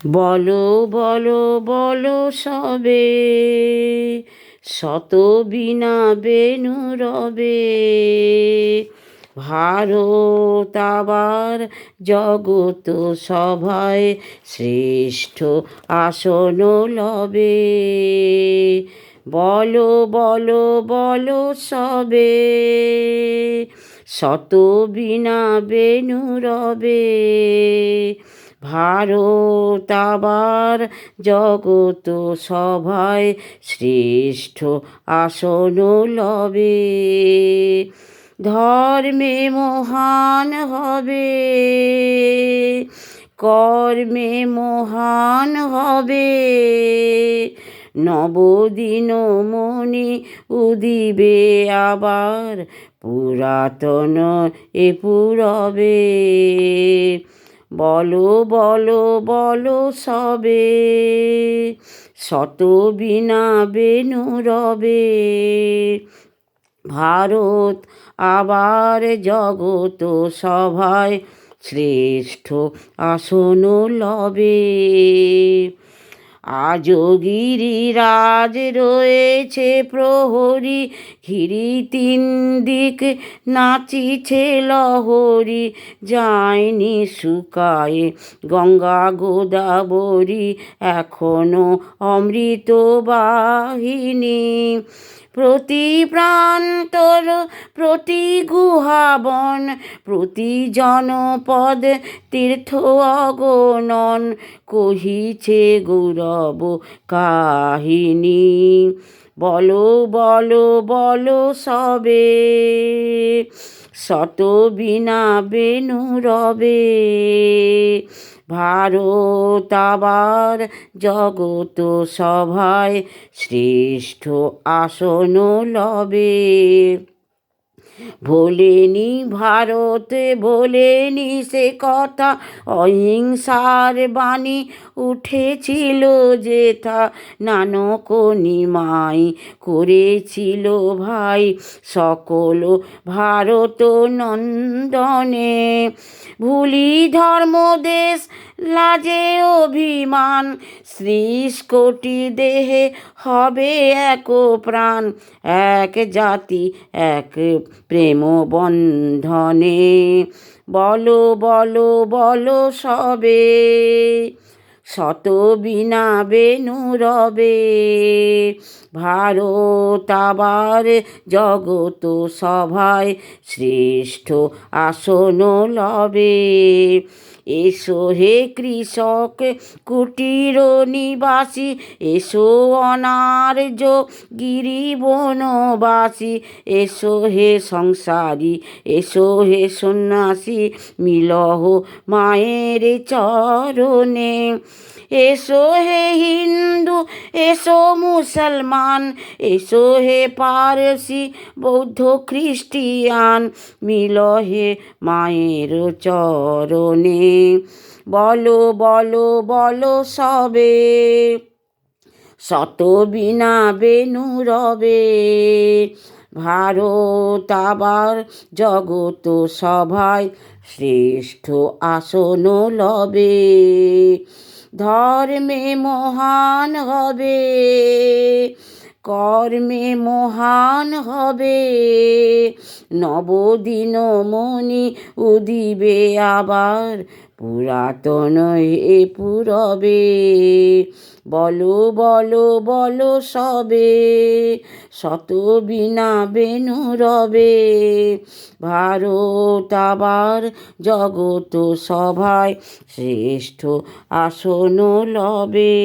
বলো বলো বলো সবে, শত বীণা বেণু রবে। ভারত আবার জগত সভায় শ্রেষ্ঠ আসন লবে। বলো বলো বলো সবে, শত বীণা বেণু রবে। ভারত আবার জগত সভায় শ্রেষ্ঠ আসন লবে। ধর্মে মহান হবে, কর্মে মহান হবে। নবদিন মণি উদিবে আবার, পুরাতন এ পুরবে। বলো বলো বলো সবে, শত বীণা বেণু রবে। ভারত আবার জগত সভায় শ্রেষ্ঠ আসন লবে। আজও গিরিরাজ রয়েছে প্রহরী, ঘিরি তিন দিক নাচিছে লহরী। যায়নি শুকায়ে গঙ্গা গোদাবরী, এখনো অমৃত বাহিনী। প্রতি প্রান্তর প্রতি গুহাবন, প্রতি জনপদ তীর্থ অগণন, কহিছে গৌরব কাহিনী। বলো বলো বলো সবে, শত বীণা বেণু রবে। ভারত আবার জগত সভায় শ্রেষ্ঠ আসন লবে। ভোলেনি ভারত ভোলেনি সে কথা, অহিংসার বাণী উঠেছিল যেথা। নানক নিমাই করেছিল ভাই সকল ভারত নন্দনে। ভুলি ধর্ম দেশ লাজে অভিমান, ৩০ কোটি দেহে হবে এক প্রাণ। এক জাতি এক প্রেম বন্ধনে। বলো বলো বলো সবে, শত বীণা বেণু রবে। ভারত আবার জগত সভায় শ্রেষ্ঠ আসন লবে। এসো হে কৃষক কুটির নিবাসী, এসো অনার্য গিরি বনবাসী। এসো হে সংসারী, এসো হে সন্ন্যাসী, মিলহ মায়ের চরণে। এসো হে হিন্দু, এসো মুসলমান, এসো হে পারসি বৌদ্ধ খ্রিস্টিয়ান, মিল হে মায়ের চরণে। বলো বলো বলো সবে, শত বীণা বেণু রবে। ভারত আবার জগত সভায় শ্রেষ্ঠ আসন লবে। ধর্মে মহান হবে, কর্মে মহান হবে। নবদিন মণি উদিবে আবার, পুরাতন এ পুরবে। বলো বলো বলো সবে, শত বীণা বেণু রবে। ভারত আবার জগত সভায় শ্রেষ্ঠ আসন লবে।